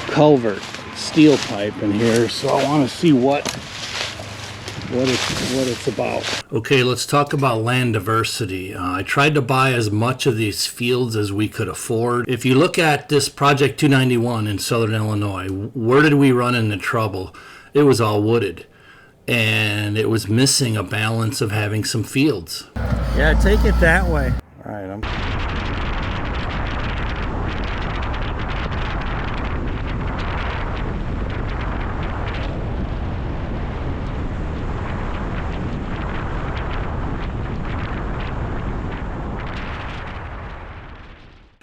culvert steel pipe in here, so I want to see what it's about. Okay, let's talk about land diversity. I tried to buy as much of these fields as we could afford. If you look at this Project 291 in southern Illinois, where did we run into trouble? It was all wooded, and it was missing a balance of having some fields. Yeah, take it that way. All right,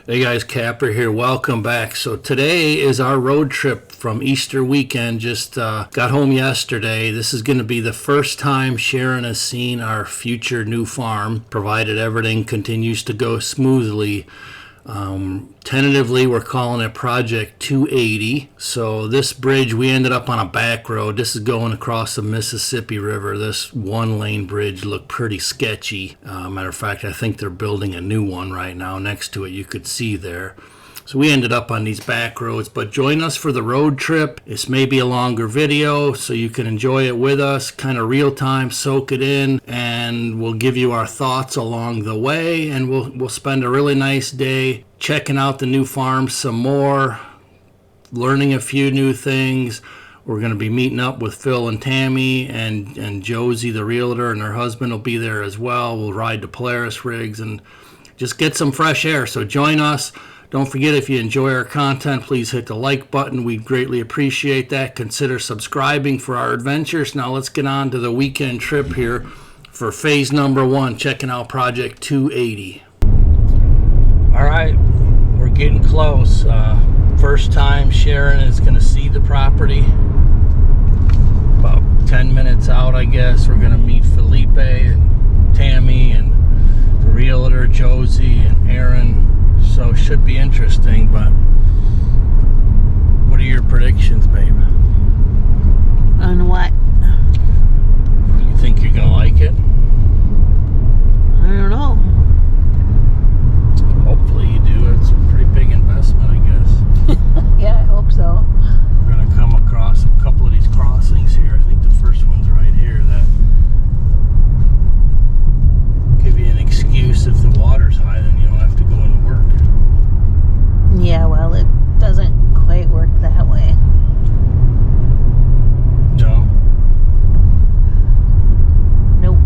Hey guys, Kapper here. Welcome back. So today is our road trip from Easter weekend. Just got home yesterday. This is going to be the first time Sharon has seen our future new farm, provided everything continues to go smoothly. Tentatively, we're calling it Project 280. So this bridge, we ended up on a back road. This is going across the Mississippi River. This one-lane bridge looked pretty sketchy. Matter of fact, I think they're building a new one right now next to it. You could see there. So we ended up on these back roads, but join us for the road trip. This may be a longer video, so you can enjoy it with us, kind of real time, soak it in, and we'll give you our thoughts along the way, and we'll spend a really nice day checking out the new farm some more, learning a few new things. We're going to be meeting up with Phil and Tammy, and Josie, the realtor, and her husband will be there as well. We'll ride the Polaris rigs and just get some fresh air, so join us. Don't forget, if you enjoy our content, please hit the like button. We'd greatly appreciate that. Consider subscribing for our adventures. Now let's get on to the weekend trip here for phase number 1, checking out Project 280. All right, we're getting close. First time Sharon is going to see the property. About 10 minutes out, I guess. We're going to meet Felipe and Tammy and the realtor, Josie and Aaron. So it should be interesting, but what are your predictions, babe? On what? You think you're gonna like it? I don't know. Hopefully you do. It's a pretty big investment, I guess. Yeah, I hope so. We're gonna come across a couple of these crossings here. I think the first one's right here that give you an excuse if the water's high, then you don't have to go into work. Yeah, well, it doesn't quite work that way. No? Nope.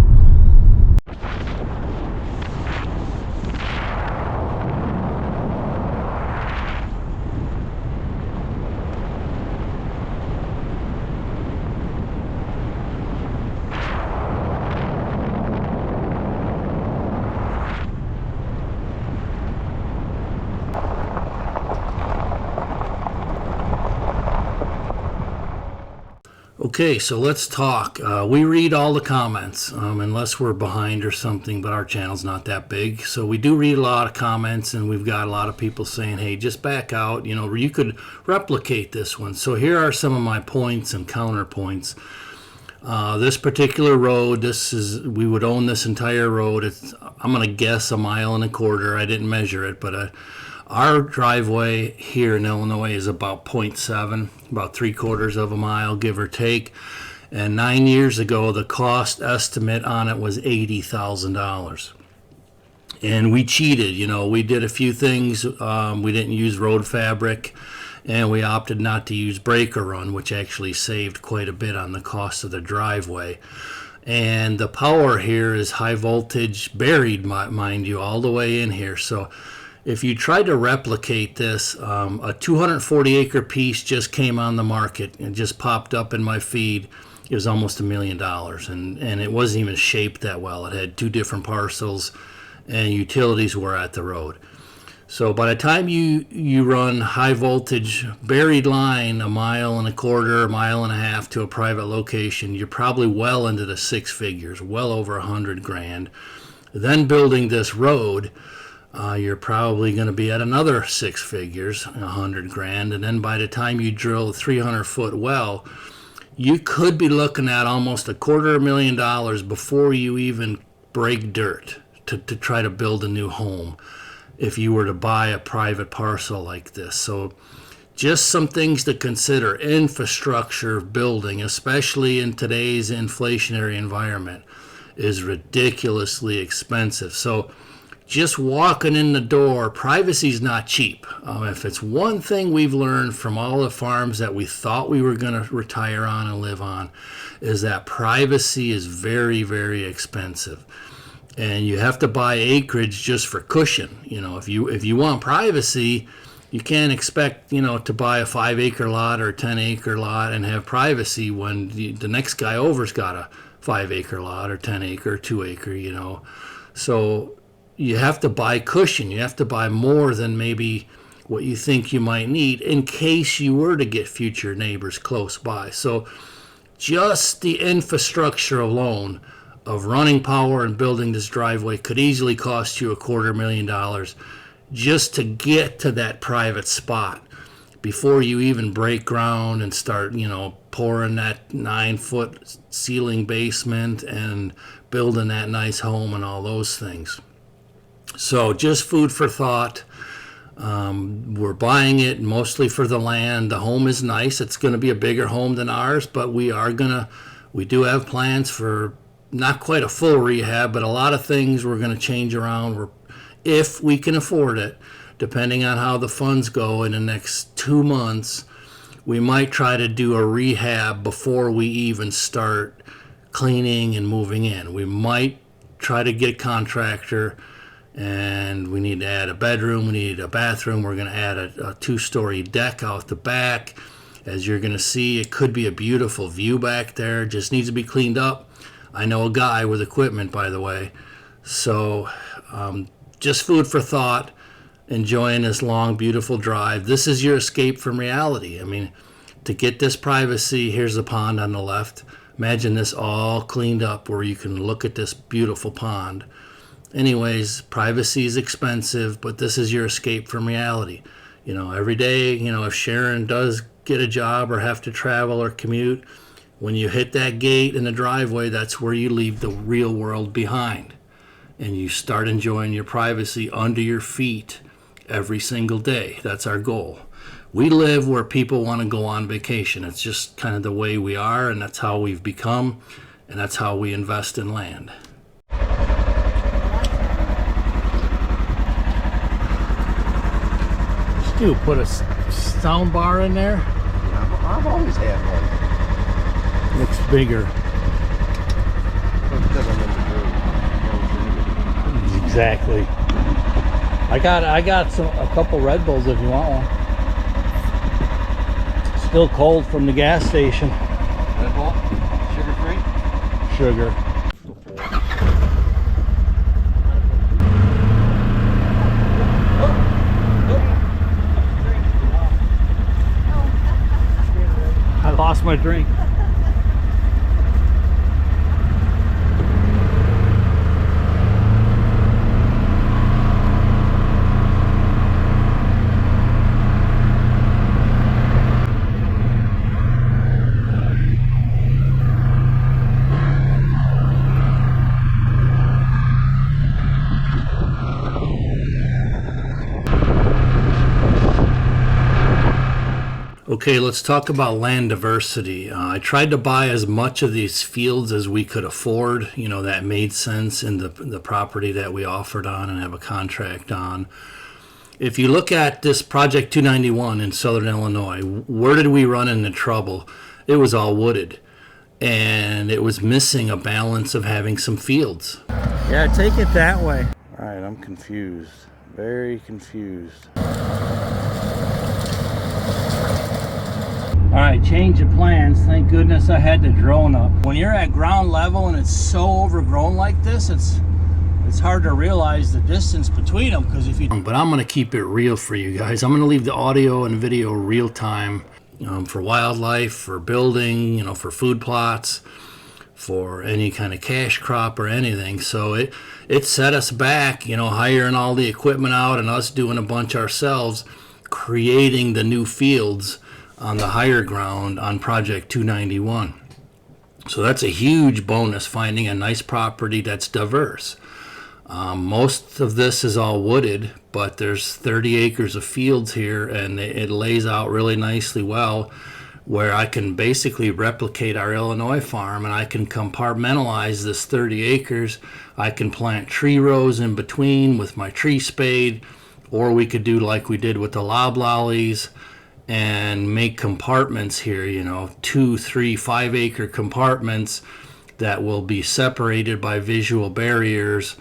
Okay, so let's talk. We read all the comments, unless we're behind or something, but our channel's not that big. So we do read a lot of comments, and we've got a lot of people saying, hey, just back out. You know, you could replicate this one. So here are some of my points and counterpoints. This particular road, we would own this entire road. I'm going to guess 1.25 miles. I didn't measure it, but our driveway here in Illinois is about 0.7, about 3/4 of a mile, give or take. And 9 years ago, the cost estimate on it was $80,000. And we cheated, you know, we did a few things. We didn't use road fabric, and we opted not to use breaker run, which actually saved quite a bit on the cost of the driveway. And the power here is high voltage, buried, mind you, all the way in here. So if you tried to replicate this, a 240-acre piece just came on the market and just popped up in my feed. It was almost $1 million, and it wasn't even shaped that well. It had 2 different parcels, and utilities were at the road. So by the time you run high voltage buried line 1.25 miles, 1.5 miles to a private location, you're probably well into the 6 figures, well over $100,000. Then building this road, you're probably going to be at another 6 figures, $100,000, and then by the time you drill a 300-foot well, you could be looking at almost $250,000 before you even break dirt to try to build a new home if you were to buy a private parcel like this. So Just some things to consider. Infrastructure building, especially in today's inflationary environment, is ridiculously expensive. So just walking in the door, privacy is not cheap. If it's one thing we've learned from all the farms that we thought we were going to retire on and live on, is that privacy is very, very expensive. And you have to buy acreage just for cushion. If you want privacy, you can't expect, to buy a 5-acre lot or a 10-acre lot and have privacy when the next guy over's got a 5-acre lot or 10-acre, 2-acre, So you have to buy cushion. You have to buy more than maybe what you think you might need in case you were to get future neighbors close by. So just the infrastructure alone of running power and building this driveway could easily cost you $250,000 just to get to that private spot before you even break ground and start, pouring that 9-foot ceiling basement and building that nice home and all those things. So just food for thought. We're buying it mostly for the land. The home is nice. It's going to be a bigger home than ours, but we do have plans for not quite a full rehab, but a lot of things we're going to change around if we can afford it, depending on how the funds go in the next 2 months. We might try to do a rehab before we even start cleaning and moving in. We might try to get a contractor, and we need to add a bedroom, we need a bathroom. We're going to add a 2-story deck out the back. As you're going to see, it could be a beautiful view back there. Just needs to be cleaned up. I know a guy with equipment, by the way. So just food for thought, enjoying this long, beautiful drive. This is your escape from reality. I mean, to get this privacy, here's the pond on the left. Imagine this all cleaned up where you can look at this beautiful pond. Anyways, privacy is expensive, but this is your escape from reality. Every day, if Sharon does get a job or have to travel or commute, when you hit that gate in the driveway, that's where you leave the real world behind. And you start enjoying your privacy under your feet every single day. That's our goal. We live where people want to go on vacation. It's just kind of the way we are, and that's how we've become, and that's how we invest in land. Stu, put a sound bar in there. I've always had one. Looks bigger. Exactly. I got a couple Red Bulls if you want one. Still cold from the gas station. Red Bull? Sugar-free? Sugar. I lost my drink. Okay, let's talk about land diversity. I tried to buy as much of these fields as we could afford, that made sense in the property that we offered on and have a contract on. If you look at this Project 291 in Southern Illinois, where did we run into trouble? It was all wooded, and it was missing a balance of having some fields. Yeah, take it that way. All right, I'm confused, very confused. All right, change of plans. Thank goodness I had the drone up. When you're at ground level and it's so overgrown like this, it's hard to realize the distance between them. But I'm going to keep it real for you guys. I'm going to leave the audio and video real time for wildlife, for building, for food plots, for any kind of cash crop or anything. So it set us back, hiring all the equipment out and us doing a bunch ourselves, creating the new fields on the higher ground on Project 291. So that's a huge bonus, finding a nice property that's diverse. Most of this is all wooded, but there's 30 acres of fields here, and it lays out really nicely well, where I can basically replicate our Illinois farm, and I can compartmentalize this 30 acres. I can plant tree rows in between with my tree spade, or we could do like we did with the loblollies and make compartments here, 2, 3, 5 acre compartments that will be separated by visual barriers.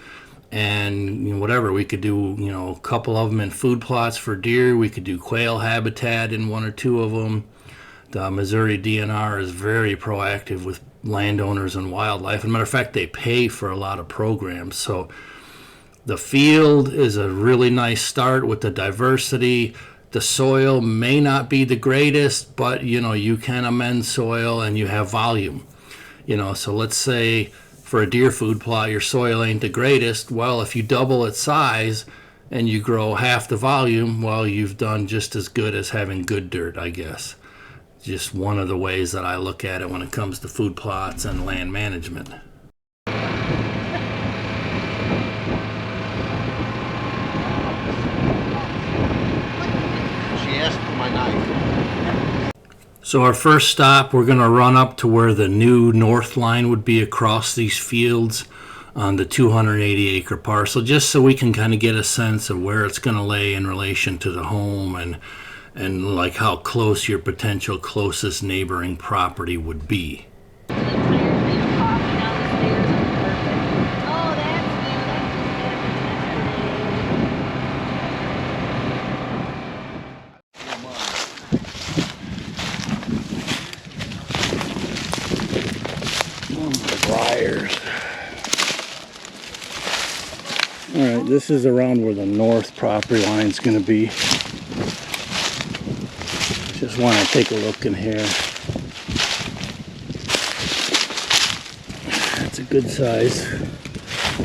And whatever, we could do, a couple of them in food plots for deer. We could do quail habitat in 1 or 2 of them. The Missouri DNR is very proactive with landowners and wildlife. As a matter of fact, they pay for a lot of programs. So the field is a really nice start with the diversity. The soil may not be the greatest, but you can amend soil and you have volume. So let's say for a deer food plot, your soil ain't the greatest. Well, if you double its size and you grow half the volume, well, you've done just as good as having good dirt, I guess. Just one of the ways that I look at it when it comes to food plots and land management. She asked for my knife. So our first stop, we're going to run up to where the new north line would be across these fields on the 280 acre parcel, just so we can kind of get a sense of where it's going to lay in relation to the home and like how close your potential closest neighboring property would be. Briars. All right, this is around where the north property line is going to be. Just want to take a look in here. It's a good size.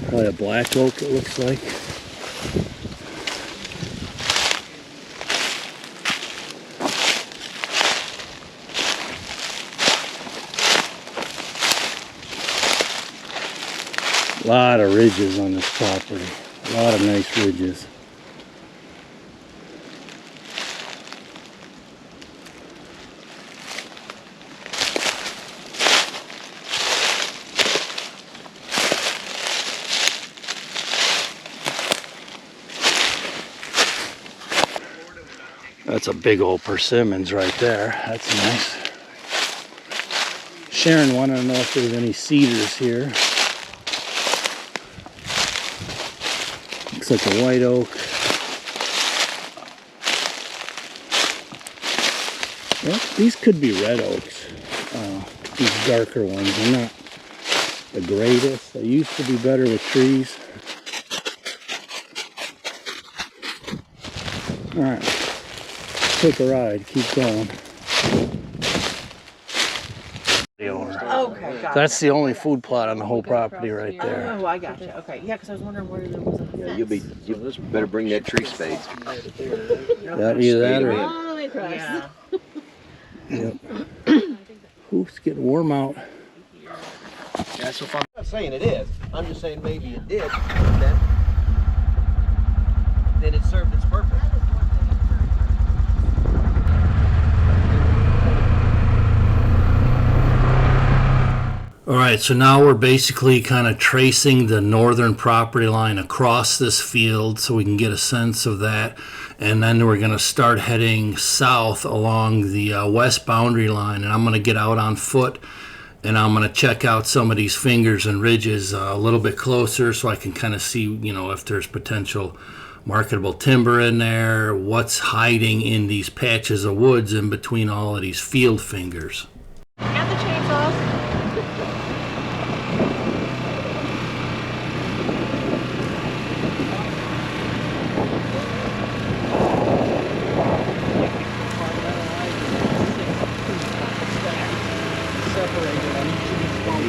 Probably a black oak, it looks like. A lot of ridges on this property. A lot of nice ridges. That's a big old persimmons right there. That's nice. Sharon wanted to know if there's any cedars here. Looks like a white oak. Well, these could be red oaks. These darker ones are not the greatest. They used to be better with trees. All right. Take a ride, keep going. Okay, got That's the only food plot on the whole property right there. Oh, I got you. Okay, yeah, because I was wondering where there was a fence. Yeah, you better bring that tree spade. That, either that or... Oh, yeah. Yep. Oops, getting warm out. Yeah, so I'm not saying it is. I'm just saying maybe it did. Then it served its purpose. All right, so now we're basically kind of tracing the northern property line across this field so we can get a sense of that. And then we're going to start heading south along the west boundary line. And I'm going to get out on foot and I'm going to check out some of these fingers and ridges a little bit closer so I can kind of see, if there's potential marketable timber in there, what's hiding in these patches of woods in between all of these field fingers. Got the chainsaws?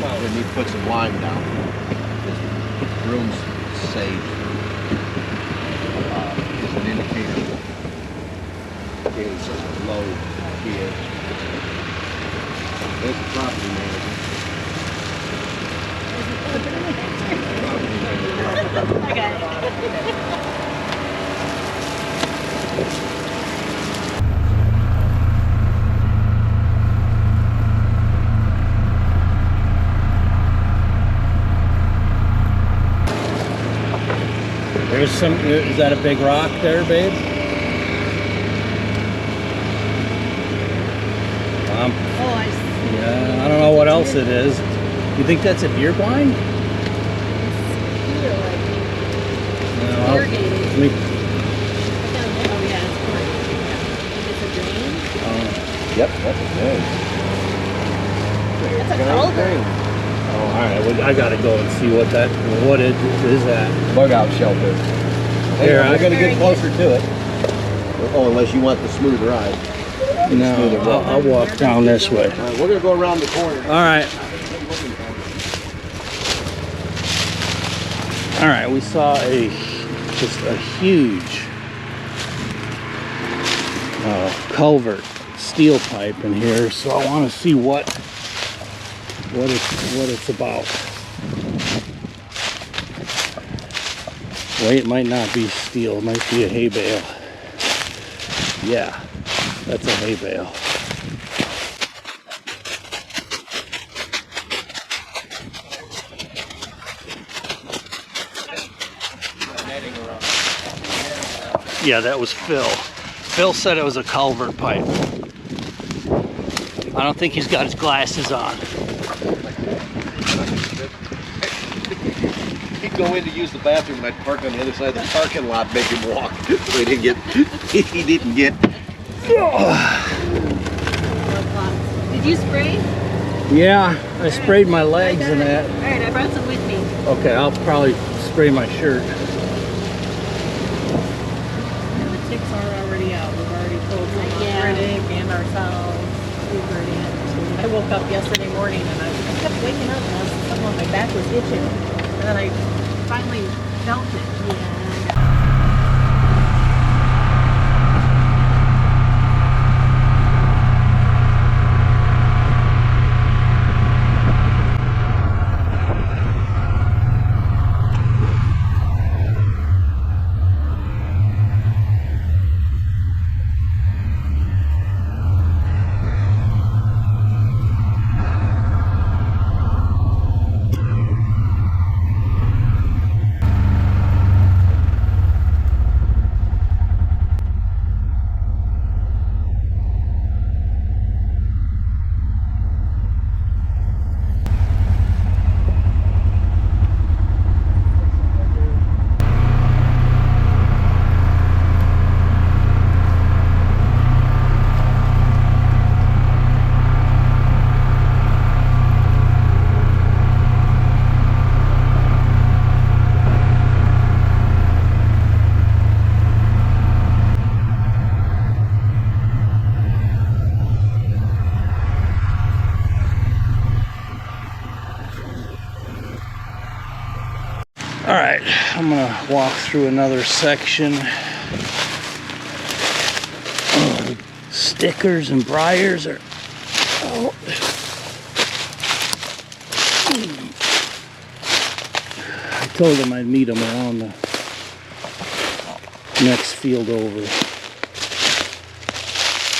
Then you put some lime down. This room's saved. Is an indicator. Getting such a low here. There's the property manager. There's some, is that a big rock there, babe? Oh, I see. Yeah, I don't know what else it is. You think that's a deer blind? It's here, I think. No, Irrigated. let me, Oh, yeah, it's corn. Yeah. It's a drain. Yep, that's a thing. That's a culvert. oh, all right. Well, I gotta go and see what it is that. Bug out shelter. Here, I'm gonna get closer to it. Oh, unless you want the smooth ride. No, I'll walk down this way. All right, we're gonna go around the corner. All right. All right, we saw just a huge culvert steel pipe in here, so I want to see what it's about. Wait, it might not be steel, it might be a hay bale. Yeah, that's a hay bale. Yeah, that was Phil. Phil said it was a culvert pipe. I don't think he's got his glasses on. He'd go in to use the bathroom and I'd park on the other side of the parking lot, make him walk. So he didn't get. Did you spray? Yeah, I sprayed my legs and that. All right, I brought some with me. Okay, I'll probably spray my shirt. The ticks are already out. We've already told Rick and ourselves. We've already had to. I woke up yesterday morning and I kept waking up and something on my back was itching. And then I finally felt it. Yeah. All right, I'm gonna walk through another section. Oh, the stickers and briars are. Oh. I told them I'd meet them around the next field over.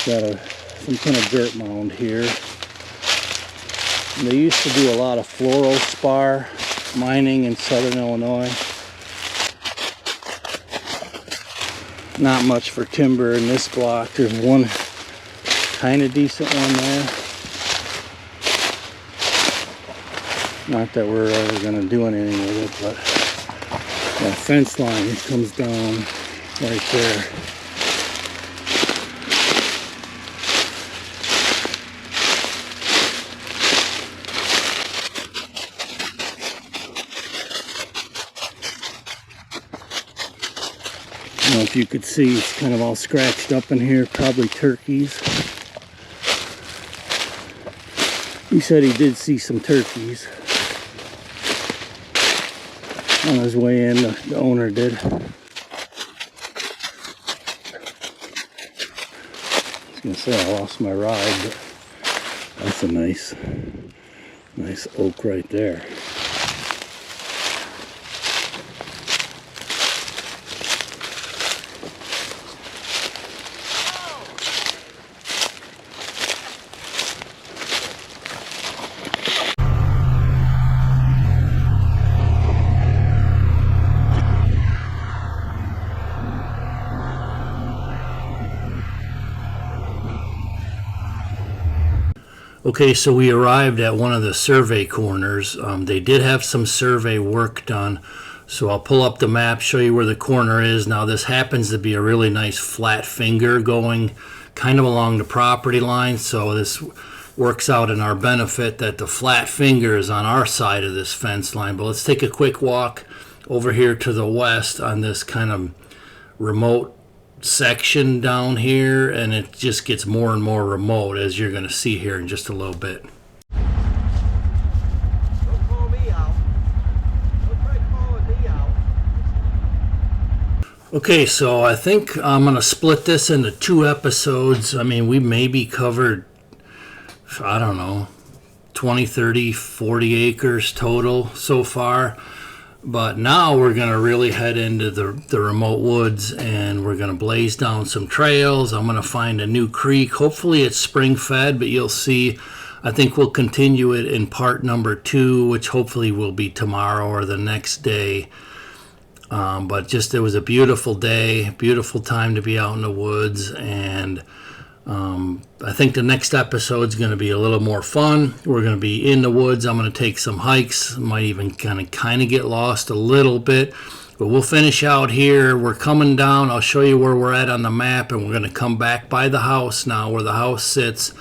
Got some kind of dirt mound here. And they used to do a lot of fluorospar mining in southern Illinois. Not much for timber in this block. There's one kind of decent one there. Not that we're ever going to do anything with it, but that fence line comes down right there. I don't know if you could see, it's kind of all scratched up in here, probably turkeys. He said he did see some turkeys on his way in, the owner did. I was gonna say I lost my ride, but that's a nice oak right there. Okay, so we arrived at one of the survey corners. They did have some survey work done. So I'll pull up the map, show you where the corner is. Now this happens to be a really nice flat finger going kind of along the property line. So this works out in our benefit that the flat finger is on our side of this fence line. But let's take a quick walk over here to the west on this kind of remote section down here, and it just gets more and more remote, as you're going to see here in just a little bit. Don't call me out. Don't try calling me out. Okay, so I think I'm going to split this into 2 episodes. I mean, we maybe covered, I don't know, 20, 30, 40 acres total so far. But now we're going to really head into the remote woods, and we're going to blaze down some trails. I'm going to find a new creek. Hopefully it's spring fed, but you'll see. I think we'll continue it in part number 2, which hopefully will be tomorrow or the next day. But just, it was a beautiful day, beautiful time to be out in the woods, and I think the next episode is going to be a little more fun. We're going to be in the woods. I'm going to take some hikes. Might even kind of get lost a little bit. But we'll finish out here. We're coming down. I'll show you where we're at on the map. And we're going to come back by the house now, where the house sits.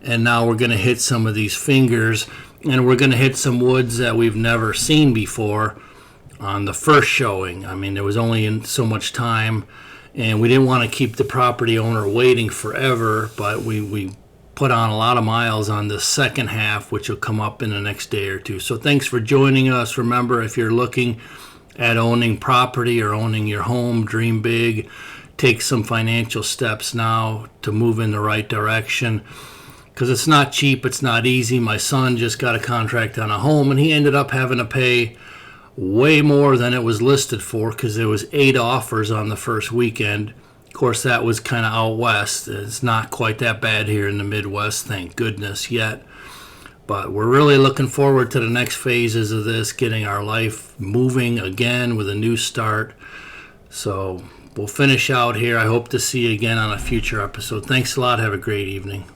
And now we're going to hit some of these fingers. And we're going to hit some woods that we've never seen before on the first showing. I mean, there was only so much time, and we didn't want to keep the property owner waiting forever, but we put on a lot of miles on the second half, which will come up in the next day or 2. So thanks for joining us. Remember, if you're looking at owning property or owning your home, dream big. Take some financial steps now to move in the right direction, because it's not cheap, it's not easy. My son just got a contract on a home, and he ended up having to pay way more than it was listed for, because there was 8 offers on the first weekend. Of course, that was kind of out west. It's not quite that bad here in the Midwest, thank goodness, yet. But we're really looking forward to the next phases of this, getting our life moving again with a new start. So we'll finish out here. I hope to see you again on a future episode. Thanks a lot. Have a great evening.